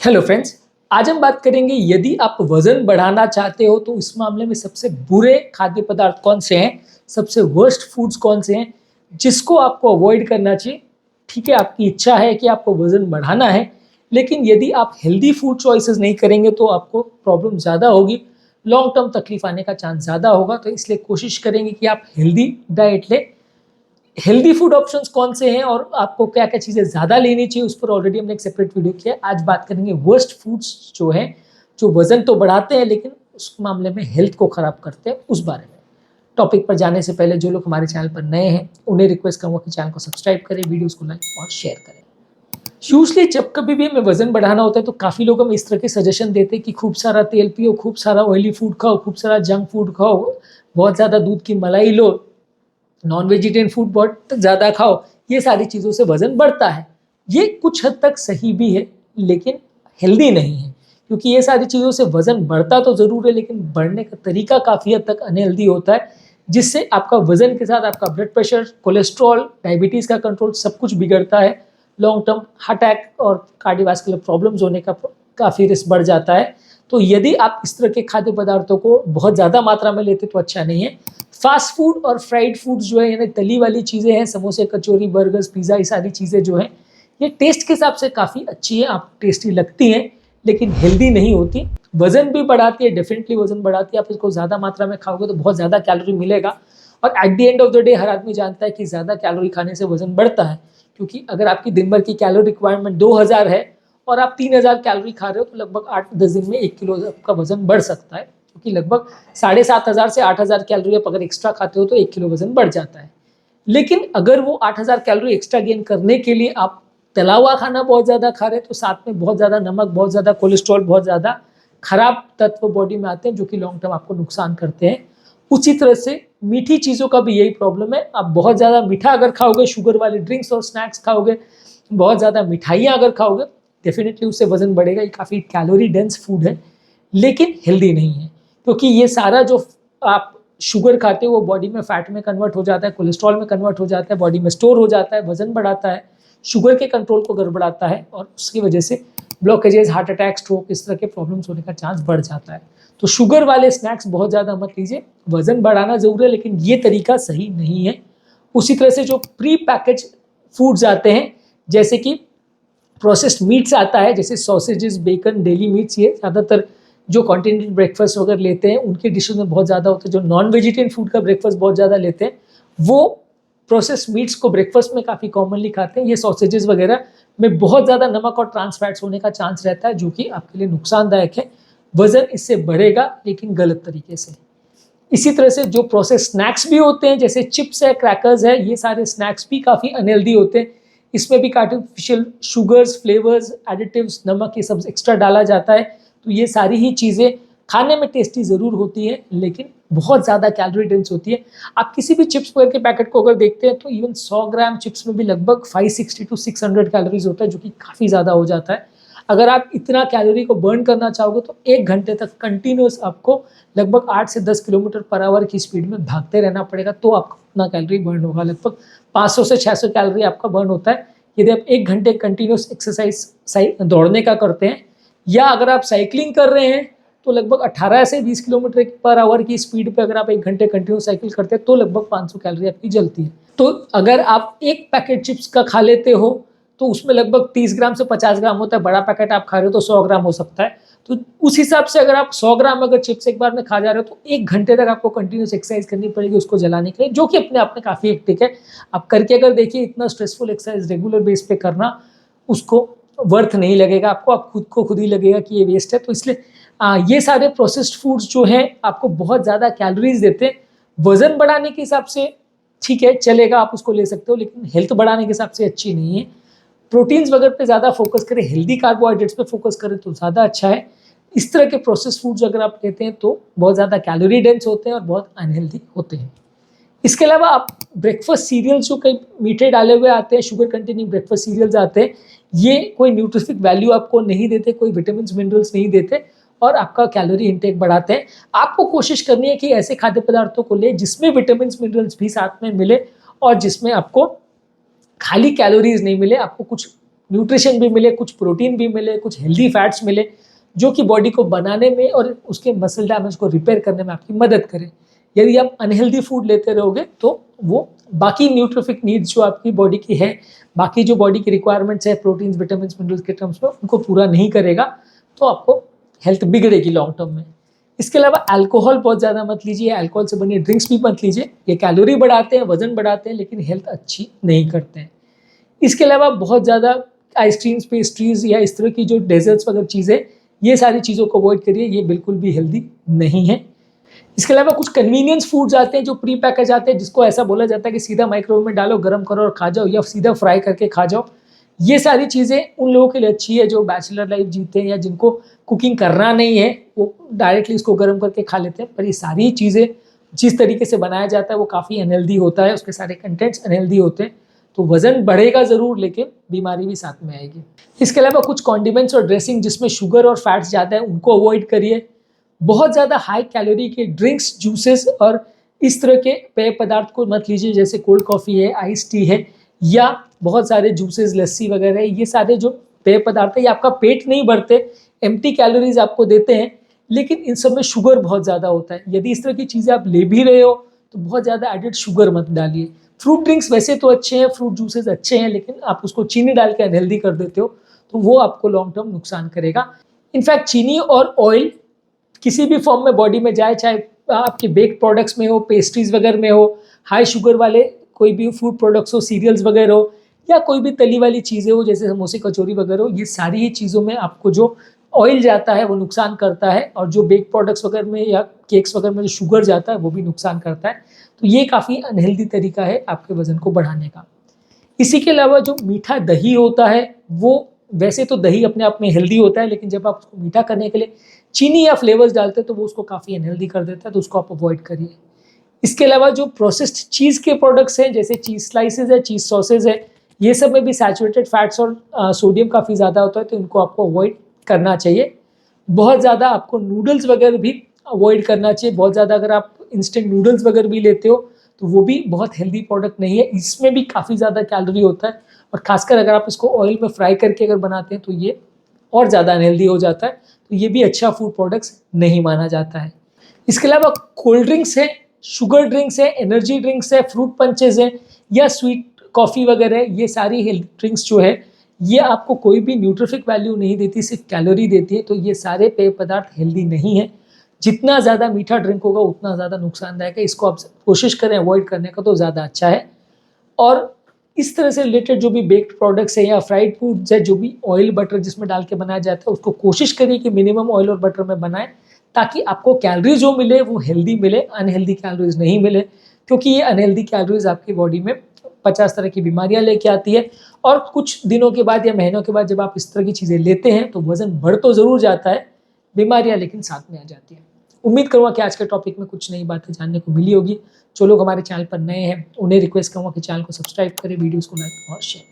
Hello friends, आज हम बात करेंगे यदि आप वजन बढ़ाना चाहते हो तो इस मामले में सबसे बुरे खाद्य पदार्थ कौन से हैं, सबसे वर्स्ट फूड्स कौन से हैं जिसको आपको अवॉइड करना चाहिए। ठीक है, आपकी इच्छा है कि आपको वजन बढ़ाना है, लेकिन यदि आप हेल्दी फूड चॉइसेस नहीं करेंगे तो आपको प्रॉब्लम ज़्यादा होगी, लॉन्ग टर्म तकलीफ आने का चांस ज़्यादा होगा। तो इसलिए कोशिश करेंगे कि आप हेल्दी डाइट लें। हेल्दी फूड ऑप्शंस कौन से हैं और आपको क्या क्या चीज़ें ज़्यादा लेनी चाहिए, उस पर ऑलरेडी हमने एक सेपरेट वीडियो किया है। आज बात करेंगे वर्स्ट फूड्स जो हैं, जो वजन तो बढ़ाते हैं लेकिन उस मामले में हेल्थ को ख़राब करते हैं, उस बारे में। टॉपिक पर जाने से पहले जो लोग हमारे चैनल पर नए हैं उन्हें रिक्वेस्ट करूँगा कि चैनल को सब्सक्राइब करें, वीडियोज़ को लाइक और शेयर करें। यूजली जब कभी भी हमें वजन बढ़ाना होता है तो काफ़ी लोग हमें इस तरह के सजेशन देते हैं कि खूब सारा तेल पियो, खूब सारा ऑयली फूड खाओ, खूब सारा जंक फूड खाओ, बहुत ज़्यादा दूध की मलाई लो, नॉन वेजिटेरियन फूड बहुत ज़्यादा खाओ, ये सारी चीज़ों से वज़न बढ़ता है। ये कुछ हद तक सही भी है लेकिन हेल्दी नहीं है, क्योंकि ये सारी चीज़ों से वज़न बढ़ता तो ज़रूर है लेकिन बढ़ने का तरीका काफ़ी हद तक अनहेल्दी होता है, जिससे आपका वज़न के साथ आपका ब्लड प्रेशर, कोलेस्ट्रॉल, डायबिटीज़ का कंट्रोल सब कुछ बिगड़ता है। लॉन्ग टर्म हार्ट अटैक और कार्डियोवास्कुलर प्रॉब्लम्स होने का काफ़ी रिस्क बढ़ जाता है। तो यदि आप इस तरह के खाद्य पदार्थों को बहुत ज़्यादा मात्रा में लेते तो अच्छा नहीं है। फास्ट फूड और फ्राइड फूड्स जो है, यानी तली वाली चीज़ें हैं, समोसे, कचौरी, बर्गर्स, पिज़्ज़ा, ये सारी चीज़ें जो हैं, ये टेस्ट के हिसाब से काफ़ी अच्छी हैं, आप टेस्टी लगती हैं लेकिन हेल्दी नहीं होती। वज़न भी बढ़ाती है, डेफिनेटली वज़न बढ़ाती है। आप इसको ज़्यादा मात्रा में खाओगे तो बहुत ज़्यादा कैलोरी मिलेगा और at the end of the day हर आदमी जानता है कि ज़्यादा कैलोरी खाने से वज़न बढ़ता है, क्योंकि अगर आपकी दिन भर की कैलोरी रिक्वायरमेंट 2000 है और आप 3000 कैलोरी खा रहे हो तो लगभग 8-10 दिन में 1 किलो आपका वज़न बढ़ सकता है, क्योंकि लगभग 7500 से 8000 कैलोरी आप अगर एक्स्ट्रा खाते हो तो 1 किलो वज़न बढ़ जाता है। लेकिन अगर वो 8000 कैलोरी एक्स्ट्रा गेन करने के लिए आप तला हुआ खाना बहुत ज़्यादा खा रहे हैं तो साथ में बहुत ज़्यादा नमक, बहुत ज़्यादा कोलेस्ट्रॉल, बहुत ज़्यादा खराब तत्व बॉडी में आते हैं जो कि लॉन्ग टर्म आपको नुकसान करते हैं। उसी तरह से मीठी चीज़ों का भी यही प्रॉब्लम है। आप बहुत ज़्यादा मीठा अगर खाओगे, शुगर वाले ड्रिंक्स और स्नैक्स खाओगे, बहुत ज़्यादा मिठाइयाँ अगर खाओगे, डेफिनेटली उससे वज़न बढ़ेगा। ये काफ़ी कैलोरी डेंस फूड है लेकिन हेल्दी नहीं है, क्योंकि ये सारा जो आप शुगर खाते हो वो बॉडी में फैट में कन्वर्ट हो जाता है, कोलेस्ट्रॉल में कन्वर्ट हो जाता है, बॉडी में स्टोर हो जाता है, वज़न बढ़ाता है, शुगर के कंट्रोल को गड़बड़ाता है और उसकी वजह से ब्लॉकेजेस, हार्ट अटैक, स्ट्रोक, इस तरह के प्रॉब्लम्स होने का चांस बढ़ जाता है। तो शुगर वाले स्नैक्स बहुत ज़्यादा मत लीजिए। वज़न बढ़ाना ज़रूर है लेकिन ये तरीका सही नहीं है। उसी तरह से जो प्री पैकेज फूड्स आते हैं, जैसे कि प्रोसेस्ड मीट्स आता है, जैसे सॉसेजेस, बेकन, डेली मीट्स, ये ज़्यादातर जो कॉन्टिनेंटल ब्रेकफास्ट वगैरह लेते हैं उनके डिशेज में बहुत ज़्यादा होता है। जो नॉन वेजिटेरियन फूड का ब्रेकफास्ट बहुत ज़्यादा लेते हैं वो प्रोसेस्ड मीट्स को ब्रेकफास्ट में काफ़ी कॉमनली खाते हैं। ये सॉसेजेस वगैरह में बहुत ज़्यादा नमक और ट्रांस फैट्स होने का चांस रहता है, जो कि आपके लिए नुकसानदायक है। वज़न इससे बढ़ेगा लेकिन गलत तरीके से। इसी तरह से जो प्रोसेस स्नैक्स भी होते हैं, जैसे चिप्स है, क्रैकर्स है, ये सारे स्नैक्स भी काफ़ी अनहेल्दी होते हैं। इसमें भी आर्टिफिशियल शुगर्स, फ्लेवर्स, एडिटिव्स, नमक, ये सब एक्स्ट्रा डाला जाता है। तो ये सारी ही चीज़ें खाने में टेस्टी ज़रूर होती है लेकिन बहुत ज़्यादा कैलोरी डेंस होती है। आप किसी भी चिप्स वगैरह के पैकेट को अगर देखते हैं तो इवन 100 ग्राम चिप्स में भी लगभग 560 to 600 कैलोरीज होता है, जो कि काफ़ी ज़्यादा हो जाता है। अगर आप इतना कैलोरी को बर्न करना चाहोगे तो 1 घंटे तक कंटिन्यूस आपको लगभग 8 से 10 किलोमीटर पर आवर की स्पीड में भागते रहना पड़ेगा, तो आपका उतना कैलोरी बर्न होगा। लगभग 500 से 600 कैलोरी आपका बर्न होता है यदि आप 1 घंटे कंटिन्यूस एक्सरसाइज दौड़ने का करते हैं, या अगर आप साइकिलिंग कर रहे हैं तो लगभग 18 से 20 किलोमीटर पर आवर की स्पीड पे अगर आप 1 घंटे कंटिन्यू साइकिल करते हैं तो लगभग 500 कैलोरी आपकी जलती है। तो अगर आप एक पैकेट चिप्स का खा लेते हो तो उसमें लगभग 30 ग्राम से 50 ग्राम होता है। बड़ा पैकेट आप खा रहे हो तो 100 ग्राम हो सकता है। तो उस हिसाब से अगर आप 100 ग्राम अगर चिप्स एक बार में खा जा रहे हो तो 1 घंटे तक आपको कंटिन्यूस एक्सरसाइज करनी पड़ेगी उसको जलाने के लिए, जो कि अपने आप में काफ़ी हेक्टिक है। आप करके अगर देखिए, इतना स्ट्रेसफुल एक्सरसाइज रेगुलर बेस पे करना उसको वर्थ नहीं लगेगा आपको, आप खुद को खुद ही लगेगा कि ये वेस्ट है। तो इसलिए ये सारे प्रोसेस्ड फूड्स जो हैं आपको बहुत ज़्यादा कैलोरीज देते हैं। वज़न बढ़ाने के हिसाब से ठीक है, चलेगा, आप उसको ले सकते हो, लेकिन हेल्थ बढ़ाने के हिसाब से अच्छी नहीं है। प्रोटीन्स वगैरह पे ज़्यादा फोकस करें, हेल्दी कार्बोहाइड्रेट्स पे फोकस करें तो ज़्यादा अच्छा है। इस तरह के प्रोसेस्ड फूड्स अगर आप लेते हैं तो बहुत ज़्यादा कैलोरी डेंस होते हैं और बहुत अनहेल्दी होते हैं। इसके अलावा आप ब्रेकफास्ट सीरियल्स जो कई मीठे डाले हुए आते हैं, शुगर कंटेनिंग ब्रेकफास्ट सीरियल्स आते हैं, ये कोई न्यूट्रिफिक वैल्यू आपको नहीं देते, कोई विटामिन मिनरल्स नहीं देते और आपका कैलोरी इंटेक बढ़ाते हैं। आपको कोशिश करनी है कि ऐसे खाद्य पदार्थों को ले जिसमें विटामिन मिनरल्स भी साथ में मिले और जिसमें आपको खाली कैलोरीज नहीं मिले, आपको कुछ न्यूट्रिशन भी मिले, कुछ प्रोटीन भी मिले, कुछ हेल्दी फैट्स मिले, जो कि बॉडी को बनाने में और उसके मसल डैमेज को रिपेयर करने में आपकी मदद करें। यदि आप अनहेल्दी फूड लेते रहोगे तो वो बाकी न्यूट्रिफिक नीड्स जो आपकी बॉडी की है, बाकी जो बॉडी की रिक्वायरमेंट्स है प्रोटीन्स, विटामिन्स, मिनरल्स के टर्म्स में, उनको पूरा नहीं करेगा, तो आपको हेल्थ बिगड़ेगी लॉन्ग टर्म में। इसके अलावा अल्कोहल बहुत ज़्यादा मत लीजिए, अल्कोहल से बनी ड्रिंक्स भी मत लीजिए। ये कैलोरी बढ़ाते हैं, वजन बढ़ाते हैं, लेकिन हेल्थ अच्छी नहीं करते हैं। इसके अलावा बहुत ज़्यादा आइसक्रीम्स, पेस्ट्रीज या इस तरह की जो डेजर्ट्स वगैरह चीज़ें, ये सारी चीज़ों को अवॉइड करिए, ये बिल्कुल भी हेल्दी नहीं है। इसके अलावा कुछ कन्वीनियंस फूड्स आते हैं जो प्री पैकेज आते हैं, जिसको ऐसा बोला जाता है कि सीधा माइक्रोवेव में डालो, गर्म करो और खा जाओ, या सीधा फ्राई करके खा जाओ। ये सारी चीज़ें उन लोगों के लिए अच्छी है जो बैचलर लाइफ जीते हैं या जिनको कुकिंग करना नहीं है, वो डायरेक्टली इसको गर्म करके खा लेते हैं। पर ये सारी चीज़ें जिस तरीके से बनाया जाता है वो काफ़ी अनहेल्दी होता है, उसके सारे कंटेंट्स अनहेल्दी होते हैं, तो वजन बढ़ेगा ज़रूर लेकिन बीमारी भी साथ में आएगी। इसके अलावा कुछ कॉन्डिमेंट्स और ड्रेसिंग जिसमें शुगर और फैट्स ज़्यादा है, उनको अवॉइड करिए। बहुत ज़्यादा हाई कैलोरी के ड्रिंक्स, जूसेस और इस तरह के पेय पदार्थ को मत लीजिए, जैसे कोल्ड कॉफ़ी है, आइस टी है, या बहुत सारे जूसेस, लस्सी वगैरह। ये सारे जो पेय पदार्थ है, ये आपका पेट नहीं भरते, एम्प्टी कैलोरीज आपको देते हैं, लेकिन इन सब में शुगर बहुत ज़्यादा होता है। यदि इस तरह की चीज़ें आप ले भी रहे हो तो बहुत ज़्यादा एडेड शुगर मत डालिए। फ्रूट ड्रिंक्स वैसे तो अच्छे हैं, फ्रूट जूसेस अच्छे हैं, लेकिन आप उसको चीनी डाल के अनहेल्दी कर देते हो तो वो आपको लॉन्ग टर्म नुकसान करेगा। इनफैक्ट चीनी और ऑयल किसी भी फॉर्म में बॉडी में जाए, चाहे आपके बेक प्रोडक्ट्स में हो, पेस्ट्रीज वगैरह में हो, हाई शुगर वाले कोई भी फूड प्रोडक्ट्स हो, सीरियल्स वगैरह हो, या कोई भी तली वाली चीज़ें हो जैसे समोसे, कचौरी वगैरह हो, ये सारी ही चीज़ों में आपको जो ऑयल जाता है वो नुकसान करता है, और जो बेक प्रोडक्ट्स वगैरह में या केक्स वगैरह में जो शुगर जाता है वो भी नुकसान करता है। तो ये काफ़ी अनहेल्दी तरीका है आपके वजन को बढ़ाने का। इसी के अलावा जो मीठा दही होता है, वो वैसे तो दही अपने आप में हेल्दी होता है, लेकिन जब आप उसको मीठा करने के लिए चीनी या फ्लेवर्स डालते हैं तो वो उसको काफ़ी अनहेल्दी कर देता है, तो उसको आप अवॉइड करिए। इसके अलावा जो प्रोसेस्ड चीज़ के प्रोडक्ट्स हैं, जैसे चीज़ स्लाइसेस है, चीज़ सॉसेज है, ये सब में भी सैचुरेटेड फैट्स और सोडियम काफ़ी ज़्यादा होता है, तो इनको आपको अवॉइड करना चाहिए। बहुत ज़्यादा आपको नूडल्स वगैरह भी अवॉइड करना चाहिए। बहुत ज़्यादा अगर आप इंस्टेंट नूडल्स वगैरह भी लेते हो तो वो भी बहुत हेल्दी प्रोडक्ट नहीं है, इसमें भी काफ़ी ज़्यादा कैलोरी होता है, और खासकर अगर आप इसको ऑयल में फ्राई करके अगर बनाते हैं तो ये और ज़्यादा अनहेल्दी हो जाता है, तो ये भी अच्छा फूड प्रोडक्ट्स नहीं माना जाता है। इसके अलावा कोल्ड ड्रिंक्स है, शुगर ड्रिंक्स है, एनर्जी ड्रिंक्स है, फ्रूट पंचेज है, या स्वीट कॉफ़ी वगैरह, ये सारी हेल्थ ड्रिंक्स जो है ये आपको कोई भी न्यूट्रिफिक वैल्यू नहीं देती, सिर्फ कैलोरी देती है, तो ये सारे पेय पदार्थ हेल्दी नहीं है। जितना ज़्यादा मीठा ड्रिंक होगा उतना ज़्यादा नुकसानदायक है, इसको आप कोशिश करें अवॉइड करने का तो ज़्यादा अच्छा है। और इस तरह से रिलेटेड जो भी बेक्ड प्रोडक्ट्स है या फ्राइड फूड्स है, जो भी ऑयल बटर जिसमें डाल के बनाया जाता है, उसको कोशिश करिए कि मिनिमम ऑयल और बटर में बनाएं, ताकि आपको कैलोरीज जो मिले वो हेल्दी मिले, अनहेल्दी कैलोरीज नहीं मिले, क्योंकि ये अनहेल्दी कैलोरीज आपकी बॉडी में 50 तरह की बीमारियां लेके आती है। और कुछ दिनों के बाद या महीनों के बाद जब आप इस तरह की चीज़ें लेते हैं तो वजन बढ़ तो ज़रूर जाता है, बीमारियां लेकिन साथ में आ जाती हैं। उम्मीद करूँगा कि आज के टॉपिक में कुछ नई बातें जानने को मिली होगी। जो लोग हमारे चैनल पर नए हैं उन्हें रिक्वेस्ट करूँगा कि चैनल को सब्सक्राइब करें, वीडियोज़ को लाइक और शेयर।